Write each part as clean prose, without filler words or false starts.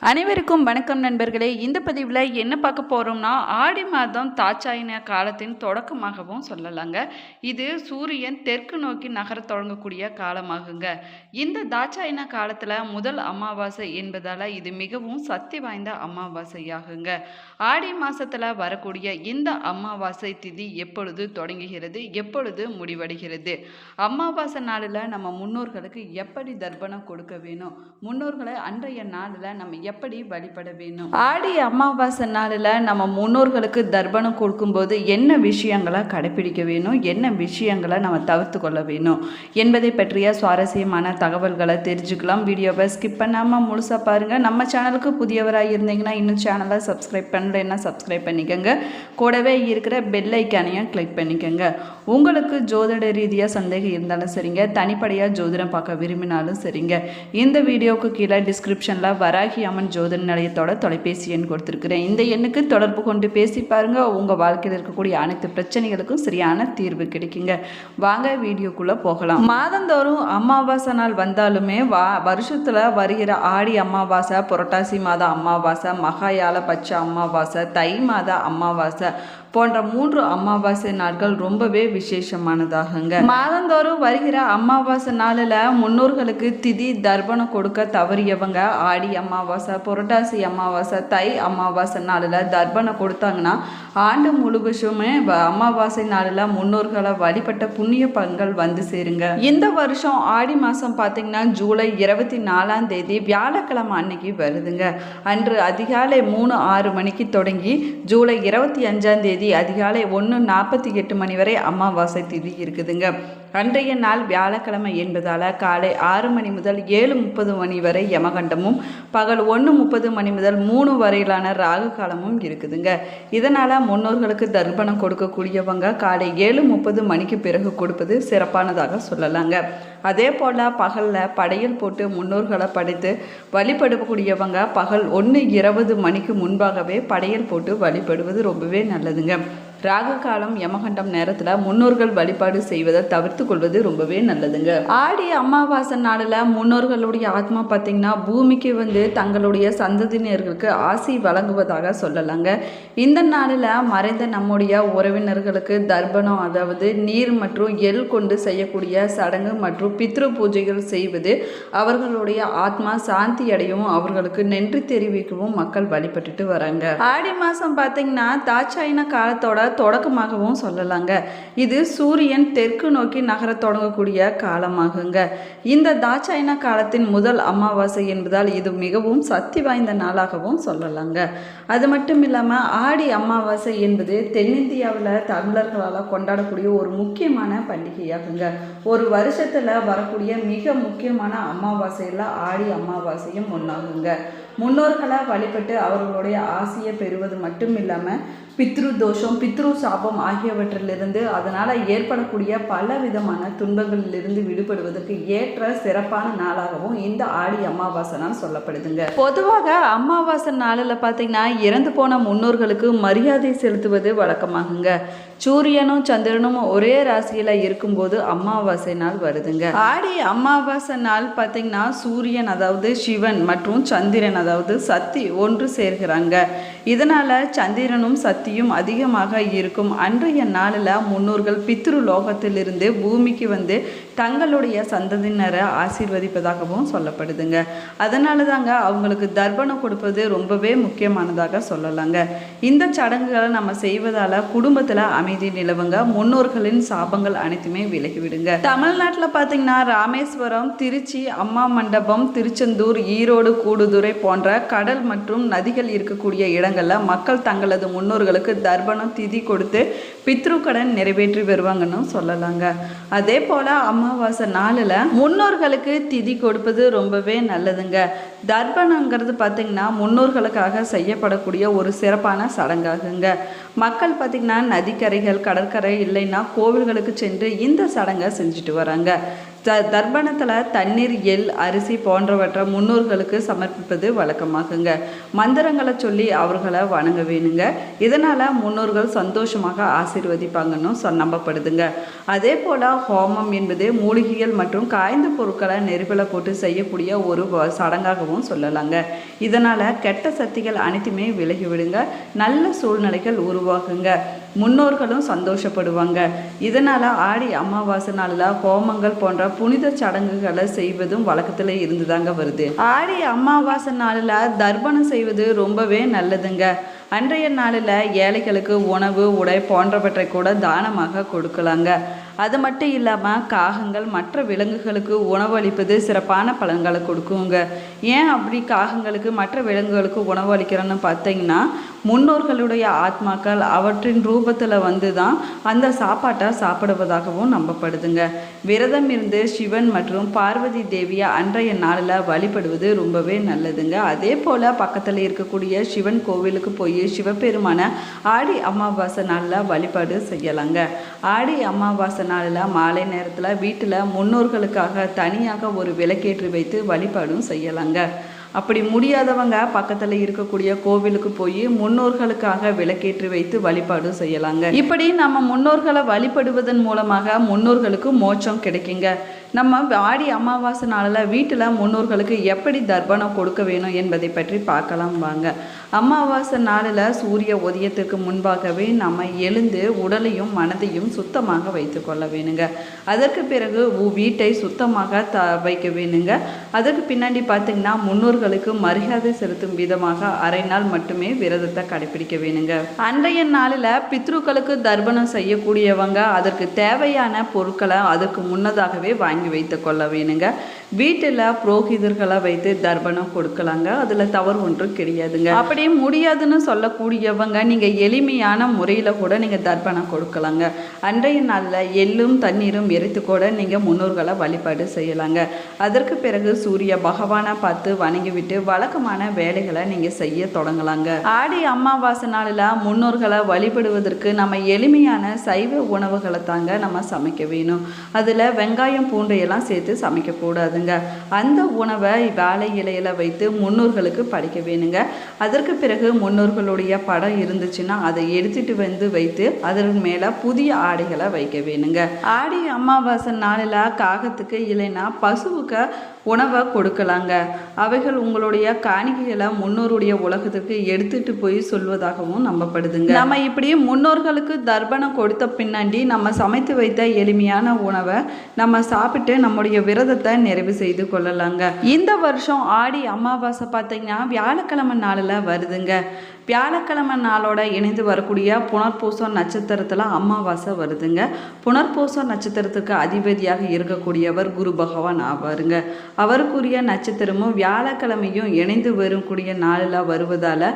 அனைவருக்கும் வணக்கம் நண்பர்களே. இந்த பதிவில் என்ன பார்க்க போகிறோம்னா, ஆடி மாதம் தாட்சாயன காலத்தின் தொடக்கமாகவும் சொல்லலாங்க. இது சூரியன் தெற்கு நோக்கி நகரத் தொடங்கக்கூடிய காலமாகுங்க. இந்த தாட்சாயன காலத்தில் முதல் அமாவாசை என்பதால் இது மிகவும் சக்தி வாய்ந்த அமாவாசையாகுங்க. ஆடி மாதத்தில் வரக்கூடிய இந்த அமாவாசை திதி எப்பொழுது தொடங்குகிறது, எப்பொழுது முடிவடைகிறது, அமாவாசை நாளில் நம்ம முன்னோர்களுக்கு எப்படி தர்ப்பணம் கொடுக்க வேணும், முன்னோர்களை அன்றைய நாளில் நம்ம எப்படி வழிபட வேணும், ஆடி அமாவாசை நாளில் நம்ம முன்னோர்களுக்கு தர்ப்பணம் கொடுக்கும்போது என்ன விஷயங்களை கடைபிடிக்க வேணும், என்ன விஷயங்களை நம்ம தவிர்த்து கொள்ள வேணும் என்பதை பற்றிய சுவாரஸ்யமான தகவல்களை தெரிஞ்சுக்கலாம். வீடியோவை ஸ்கிப் பண்ணாமல் முழுசாக பாருங்கள். நம்ம சேனலுக்கு புதியவராக இருந்தீங்கன்னா இன்னும் சேனலை சப்ஸ்கிரைப் பண்ணலைன்னா சப்ஸ்கிரைப் பண்ணிக்கோங்க. கூடவே இருக்கிற பெல் ஐக்கானையும் கிளிக் பண்ணிக்கோங்க. உங்களுக்கு ஜோதிட ரீதியாக சந்தேகம் இருந்தாலும் சரிங்க, தனிப்படையாக ஜோதிடம் பார்க்க விரும்பினாலும் சரிங்க, இந்த வீடியோவுக்கு கீழே டிஸ்கிரிப்ஷனில் வராகி அம்மன் ஜோதிட நிலையத்தோட தொலைபேசி எண் கொடுத்துருக்குறேன். இந்த எண்ணுக்கு தொடர்பு கொண்டு பேசி பாருங்கள். உங்கள் வாழ்க்கையில் இருக்கக்கூடிய அனைத்து பிரச்சனைகளுக்கும் சரியான தீர்வு கிடைக்குங்க. வாங்க வீடியோக்குள்ளே போகலாம். மாதந்தோறும் அமாவாசை நாள் வந்தாலுமே வருஷத்தில் வருகிற ஆடி அமாவாசை, புரட்டாசி மாத அமாவாசை, மகாயால பட்ச அமாவாசை, தை மாத அமாவாசை போன்ற 3 அமாவாசை நாட்கள் ரொம்பவே விசேஷமானதாகுங்க. மாதந்தோறும் வருகிற அமாவாசை நாளில் முன்னோர்களுக்கு திதி தர்ப்பணம் கொடுக்க தவறியவங்க ஆடி அமாவாசை, புரட்டாசி அமாவாசை, தை அமாவாசை நாளில் தர்ப்பணம் கொடுத்தாங்கன்னா ஆண்டு முழுவதுமே அமாவாசை நாளில் முன்னோர்களை வழிபட்ட புண்ணிய பலன்கள் வந்து சேருங்க. இந்த வருஷம் ஆடி மாதம் பார்த்தீங்கன்னா ஜூலை 24ஆம் தேதி வியாழக்கிழமை அன்னைக்கு வருதுங்க. அன்று அதிகாலை 3:06 மணிக்கு தொடங்கி ஜூலை 25ஆம் தேதி அதிகாலை 1:48 மணி வரை அமாவாசை திதி இருக்குதுங்க. அன்றைய நாள் வியாழக்கிழமை என்பதால் காலை 6 மணி முதல் 7:30 மணி வரை யமகண்டமும், பகல் 1:30 மணி முதல் 3 வரையிலான ராகு காலமும் இருக்குதுங்க. இதனால் முன்னோர்களுக்கு தர்ப்பணம் கொடுக்கக்கூடியவங்க காலை 7:30 மணிக்கு பிறகு கொடுப்பது சிறப்பானதாக சொல்லலாங்க. அதே போல் பகலில் படையல் போட்டு முன்னோர்களை படைத்து வழிபடக்கூடியவங்க பகல் 1:20 மணிக்கு முன்பாகவே படையல் போட்டு வழிபடுவது ரொம்பவே நல்லதுங்க. ராகு காலம் யமகண்டம் நேரத்தில் முன்னோர்கள் வழிபாடு செய்வதை தவிர்த்து கொள்வது ரொம்பவே நல்லதுங்க. ஆடி அமாவாசை நாளில் முன்னோர்களுடைய ஆத்மா பார்த்திங்கன்னா பூமிக்கு வந்து தங்களுடைய சந்ததியினர்களுக்கு ஆசி வழங்குவதாக சொல்லலாங்க. இந்த நாளில் மறைந்த நம்முடைய உறவினர்களுக்கு தர்ப்பணம், அதாவது நீர் மற்றும் எள் கொண்டு செய்யக்கூடிய சடங்கு மற்றும் பித்ரு பூஜைகள் செய்வது அவர்களுடைய ஆத்மா சாந்தி அடையவும் அவர்களுக்கு நன்றி தெரிவிக்கவும் மக்கள் வழிபட்டுட்டு வராங்க. ஆடி மாதம் பார்த்திங்கன்னா தாட்சாயன காலத்தோட தொடக்கமாகவும் சொல்லலாங்க. இது சூரியன் தெற்கு நோக்கி நகர தொடங்கக்கூடிய காலமாகுங்க. இந்த தாட்சாயன காலத்தின் முதல் அமாவாசை என்பதால் இது மிகவும் சக்தி வாய்ந்த நாளாகவும் சொல்லலாங்க. அது மட்டும் இல்லாமல் ஆடி அமாவாசை என்பது தென்னிந்தியாவில் தமிழர்களால் கொண்டாடக்கூடிய ஒரு முக்கியமான பண்டிகையாகுங்க. ஒரு வருஷத்தில் வரக்கூடிய மிக முக்கியமான அமாவாசையில் ஆடி அமாவாசையும் ஒன்றாகுங்க. முன்னோர்களை வழிபட்டு அவர்களுடைய ஆசையை பெறுவது மட்டும் இல்லாமல் பித்ரு தோஷம், பித்ரு சாபம் ஆகியவற்றிலிருந்து அதனால் ஏற்படக்கூடிய பல விதமான துன்பங்களிலிருந்து விடுபடுவதற்கு ஏற்ற சிறப்பான நாளாகவும் இந்த ஆடி அமாவாசை நாள் சொல்லப்படுதுங்க. பொதுவாக அமாவாசை நாளில் பார்த்தீங்கன்னா இறந்து போன முன்னோர்களுக்கு மரியாதை செலுத்துவது வழக்கமாகுங்க. சூரியனும் சந்திரனும் ஒரே ராசியில் இருக்கும்போது அமாவாசை நாள் வருதுங்க. ஆடி அமாவாசை நாள் பார்த்தீங்கன்னா சூரியன் அதாவது சிவன் மற்றும் சந்திரன் அதாவது சக்தி ஒன்று சேர்கிறாங்க. இதனால் சந்திரனும் சக்தியும் அதிகமாக இருக்கும். அன்றைய நாளில் முன்னோர்கள் பித்ரு லோகத்திலிருந்து பூமிக்கு வந்து தங்களுடைய சந்ததியினரை ஆசீர்வதிப்பதாகவும் சொல்லப்படுதுங்க. அதனால தாங்க அவங்களுக்கு தர்ப்பணம் கொடுப்பது ரொம்பவே முக்கியமானதாக சொல்லலாங்க. இந்த சடங்குகளை நம்ம செய்வதால் குடும்பத்தில் அமைதி நிலவுங்க. முன்னோர்களின் சாபங்கள் அனைத்துமே விலகிவிடுங்க. தமிழ்நாட்டில் பார்த்தீங்கன்னா ராமேஸ்வரம், திருச்சி, அம்மா மண்டபம், திருச்செந்தூர், ஈரோடு, கூடுதுறை போன்ற கடல் மற்றும் நதிகள் இருக்கக்கூடிய இடங்களில் மக்கள் தங்களது முன்னோர்களுக்கு தர்ப்பணம் திதி கொடுத்து பித்ரு கடன் நிறைவேற்றி வருவாங்கன்னு சொல்லலாங்க. அதே போல் அமாவாசை நாளில் முன்னோர்களுக்கு திதி கொடுப்பது ரொம்பவே நல்லதுங்க. தர்ப்பணங்கிறது பார்த்திங்கன்னா முன்னோர்களுக்காக செய்யப்படக்கூடிய ஒரு சிறப்பான சடங்காகுங்க. மக்கள் பார்த்திங்கன்னா நதிக்கரைகள், கடற்கரை இல்லைன்னா கோவில்களுக்கு சென்று இந்த சடங்கை செஞ்சுட்டு வராங்க. தர்ப்பணத்தில் தண்ணீர், எள், அரிசி போன்றவற்றை முன்னோர்களுக்கு சமர்ப்பிப்பது வழக்கமாகுங்க. மந்திரங்களை சொல்லி அவர்களை வணங்க வேணுங்க. இதனால் முன்னோர்கள் சந்தோஷமாக ஆசீர்வதிப்பாங்கன்னு நம்பப்படுதுங்க. அதே போல் ஹோமம் என்பது மூலிகைகள் மற்றும் காய்ந்த பொருட்களை நெருப்பில் போட்டு செய்யக்கூடிய ஒரு சடங்காகவும் சொல்லலாங்க. இதனால் கெட்ட சக்திகள் அனைத்துமே விலகிவிடுங்க, நல்ல சூழ்நிலைகள் உருவாகுங்க, முன்னோர்களும் சந்தோஷப்படுவாங்க. இதனால் ஆடி அமாவாசை நாளில் ஹோமங்கள் போன்ற புனித சடங்குகளை செய்வதும் வழக்கத்தில் இருந்துதாங்க வருது. ஆடி அமாவாசை நாளில் தர்ப்பணம் செய்வது ரொம்பவே நல்லதுங்க. அன்றைய நாளில் ஏழைகளுக்கு உணவு, உடை போன்றவற்றை கூட தானமாக கொடுக்கலாங்க. அது மட்டும் இல்லாமல் காகங்கள் மற்ற விலங்குகளுக்கு உணவு அளிப்பது சிறப்பான பலன்களை கொடுக்குங்க. ஏன் அப்படி காகங்களுக்கு மற்ற விலங்குகளுக்கு உணவு அளிக்கிறோன்னு பார்த்தீங்கன்னா, முன்னோர்களுடைய ஆத்மாக்கள் அவற்றின் ரூபத்தில் வந்து தான் அந்த சாப்பாட்டை சாப்பிடுவதாகவும் நம்பப்படுதுங்க. விரதம் இருந்து சிவன் மற்றும் பார்வதி தேவியை அன்றைய நாளில் வழிபடுவது ரொம்பவே நல்லதுங்க. அதே போல் பக்கத்தில் இருக்கக்கூடிய சிவன் கோவிலுக்கு போய் சிவபெருமான ஆடி அமாவாசை நாளில் வழிபாடு செய்யலாங்க. ஆடி அமாவாசை நாளில் மாலை நேரத்தில் வீட்டில் முன்னோர்களுக்காக தனியாக ஒரு விளக்கேற்றி வைத்து வழிபாடும் செய்யலாங்க. அப்படி முடியாதவங்க பக்கத்தில் இருக்கக்கூடிய கோவிலுக்கு போய் முன்னோர்களுக்காக விளக்கேற்றி வைத்து வழிபாடு செய்யலாங்க. இப்படி நம்ம முன்னோர்களை வழிபடுவதன் மூலமாக முன்னோர்களுக்கு மோட்சம் கிடைக்குங்க. நம்ம ஆடி அமாவாசை நாளில் வீட்டில் முன்னோர்களுக்கு எப்படி தர்ப்பணம் கொடுக்க வேணும் என்பதை பற்றி பார்க்கலாம் வாங்க. அமாவாசை நாளில் சூரிய உதயத்திற்கு முன்பாகவே நம்ம எழுந்து உடலையும் மனதையும் சுத்தமாக வைத்து கொள்ள வேணுங்க. அதற்கு பிறகு வீட்டை சுத்தமாக வைக்க வேணுங்க. அதற்கு பின்னாடி பார்த்திங்கன்னா முன்னோர்களுக்கு மரியாதை செலுத்தும் விதமாக அரை நாள் மட்டுமே விரதத்தை கடைபிடிக்க வேணுங்க. அன்றைய நாளில் பித்ருக்களுக்கு தர்ப்பணம் செய்யக்கூடியவங்க அதற்கு தேவையான பொருட்களை அதற்கு முன்னதாகவே வாங்கி வைத்து கொள்ள வேணுங்க. வீட்டில் புரோகிதர்களை வைத்து தர்ப்பணம் கொடுக்கலாங்க. அதில் தவறு ஒன்றும் கிடையாதுங்க. அப்படியே முடியாதுன்னு சொல்லக்கூடியவங்க நீங்கள் எளிமையான முறையில் கூட நீங்கள் தர்ப்பணம் கொடுக்கலாங்க. அன்றைய நாளில் எள்ளும் தண்ணீரும் எரித்து கூட நீங்கள் முன்னோர்களை வழிபாடு செய்யலாங்க. அதற்கு பிறகு சூரிய பகவானை பார்த்து வணங்கிவிட்டு வழக்கமான வேலைகளை நீங்கள் செய்ய தொடங்கலாங்க. ஆடி அமாவாசை நாளில் முன்னோர்களை வழிபடுவதற்கு நம்ம எளிமையான சைவ உணவுகளை தாங்க நம்ம சமைக்க வேணும். அதில் வெங்காயம், பூண்டையெல்லாம் சேர்த்து சமைக்கக்கூடாது. அந்த உணவை வாழை இலையில வைத்து முன்னோர்களுக்கு படைக்க வேணுங்க. அதற்கு பிறகு முன்னோர்களுடைய படம் இருந்துச்சுன்னா அதை எடுத்துட்டு வந்து வைத்து அதற்கு மேல புதிய ஆடைகளை வைக்க வேணுங்க. ஆடி அமாவாசை நாளில் காகத்துக்கு இல்லைன்னா பசுவுக்கு உணவை கொடுக்கலாங்க. அவைகள் உங்களுடைய காணிக்கைகளை முன்னோருடைய உலகத்துக்கு எடுத்துட்டு போய் சொல்வதாகவும் நம்பப்படுதுங்க. நம்ம இப்படி முன்னோர்களுக்கு தர்ப்பணம் கொடுத்த பின்னாடி நம்ம சமைத்து வைத்த எளிமையான உணவை நம்ம சாப்பிட்டு நம்முடைய விரதத்தை நிறைவு செய்து கொள்ளலாங்க. இந்த வருஷம் ஆடி அமாவாசை பார்த்தீங்கன்னா வியாழக்கிழமை நாளில் வருதுங்க. வியாழக்கிழமை நாளோட இணைந்து வரக்கூடிய புனர்பூசம் நட்சத்திரத்தில் அமாவாசை வருதுங்க. புனர்பூசம் நட்சத்திரத்துக்கு அதிபதியாக இருக்கக்கூடியவர் குரு பகவான் ஆவாருங்க. அவருக்குரிய நட்சத்திரமும் வியாழக்கிழமையும் இணைந்து வரக்கூடிய நாளில் வருவதால்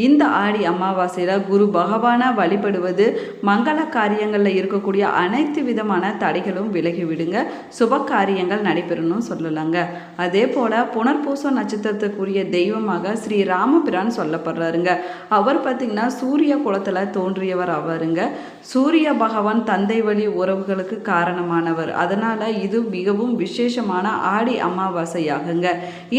இந்த ஆடி அமாவாசையில் குரு பகவானை வழிபடுவது மங்கள காரியங்களில் இருக்கக்கூடிய அனைத்து விதமான தடைகளும் விலகிவிடுங்க, சுப காரியங்கள் நடைபெறணும் சொல்லலாங்க. அதே போல் புனர்பூசம் நட்சத்திரத்துக்குரிய தெய்வமாக ஸ்ரீ ராமபிரான் சொல்லப்படுறாருங்க. அவர் பார்த்திங்கன்னா சூரிய குலத்தில் தோன்றியவர் ஆவாருங்க. சூரிய பகவான் தந்தை வழி உறவுகளுக்கு காரணமானவர். அதனால் இது மிகவும் விசேஷமான ஆடி அமாவாசையாகுங்க.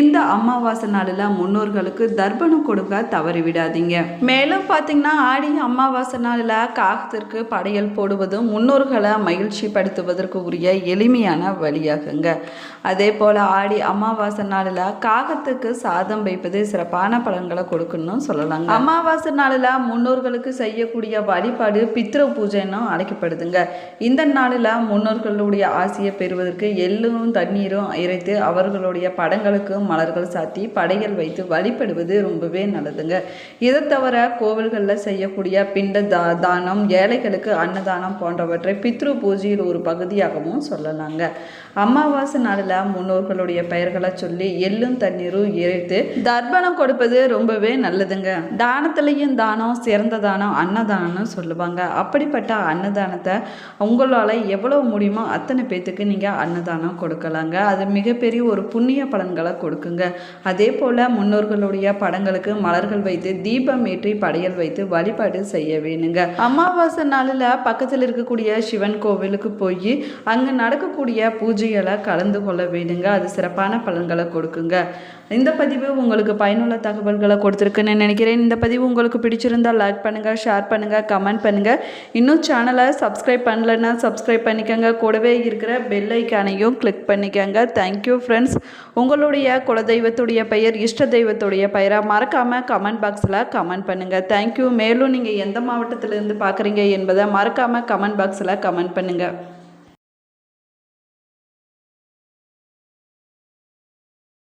இந்த அமாவாசை நாளில் முன்னோர்களுக்கு தர்ப்பணம் கொடுக்க தவறிவிடாதீங்க. மேலும் பார்த்திங்கன்னா ஆடி அமாவாசை நாளில் காகத்திற்கு படையல் போடுவதும் முன்னோர்களை மகிழ்ச்சி படுத்துவதற்கு உரிய எளிமையான வழியாகுங்க. அதே போல் ஆடி அமாவாசை நாளில் காகத்துக்கு சாதம் வைப்பது சிறப்பான பலன்களை கொடுக்கணும்னு சொல்லலாங்க. அமாவாசை நாளில் முன்னோர்களுக்கு செய்யக்கூடிய வழிபாடு பித்ரு பூஜைன்னு அழைக்கப்படுதுங்க. இந்த நாளில் முன்னோர்களுடைய ஆசையை பெறுவதற்கு எள்ளும் தண்ணீரும் இறைத்து அவர்களுடைய படங்களுக்கு மலர்கள் சாத்தி படையல் வைத்து வழிபடுவது ரொம்பவே நல்லதுங்க. இதை தவிர கோவில்களில் செய்யக்கூடிய பிண்ட தானம், ஏழைகளுக்கு அன்னதானம் போன்றவற்றை பித்ரு பூஜையில் ஒரு பகுதியாகவும் சொல்லலாங்க. அமாவாசை நாளில் முன்னோர்களுடைய பெயர்களை சொல்லி எள்ளும் தண்ணீரும் இறைத்து தர்ப்பணம் கொடுப்பது ரொம்பவே நல்லதுங்க. தானத்திலையும் தானம் சிறந்த தானம் அன்னதானம்னு சொல்லுவாங்க. அப்படிப்பட்ட அன்னதானத்தை உங்களால் எவ்வளோ முடியுமோ அத்தனை பேத்துக்கு நீங்கள் அன்னதானம் கொடுக்கலாங்க. அது மிகப்பெரிய ஒரு புண்ணிய பலன்களை கொடுக்குங்க. அதே போல் முன்னோர்களுடைய படங்களுக்கு மலர்கள் வைத்து தீபம் ஏற்றி படையல் வைத்து வழிபாடு செய்ய வேணுங்க. அமாவாசை நாளில் பக்கத்தில் இருக்கக்கூடிய சிவன் கோவிலுக்கு போய் அங்கே நடக்கக்கூடிய பூஜைகளை கலந்து கொள்ள வேணுங்க. அது சிறப்பான பலன்களை கொடுக்குங்க. இந்த பதிவு உங்களுக்கு பயனுள்ள தகவல்களை கொடுத்துருக்குன்னு நினைக்கிறேன். இந்த பதிவு உங்களுக்கு பிடிச்சிருந்தால் லைக் பண்ணுங்கள், ஷேர் பண்ணுங்கள், கமெண்ட் பண்ணுங்கள். இன்னும் சேனலை சப்ஸ்கிரைப் பண்ணலைன்னா சப்ஸ்கிரைப் பண்ணிக்கோங்க. கூடவே இருக்கிற பெல் ஐக்கானையும் கிளிக் பண்ணிக்கோங்க. Thank you friends. உங்களுடைய குலதெய்வத்துடைய பெயர், இஷ்ட தெய்வத்துடைய பெயராக மறக்காமல் கமெண்ட் பாக்ஸில் கமெண்ட் பண்ணுங்கள். தேங்க்யூ. மேலும் நீங்கள் எந்த மாவட்டத்திலேருந்து பார்க்குறீங்க என்பதை மறக்காமல் கமெண்ட் பாக்ஸில் கமெண்ட் பண்ணுங்கள்.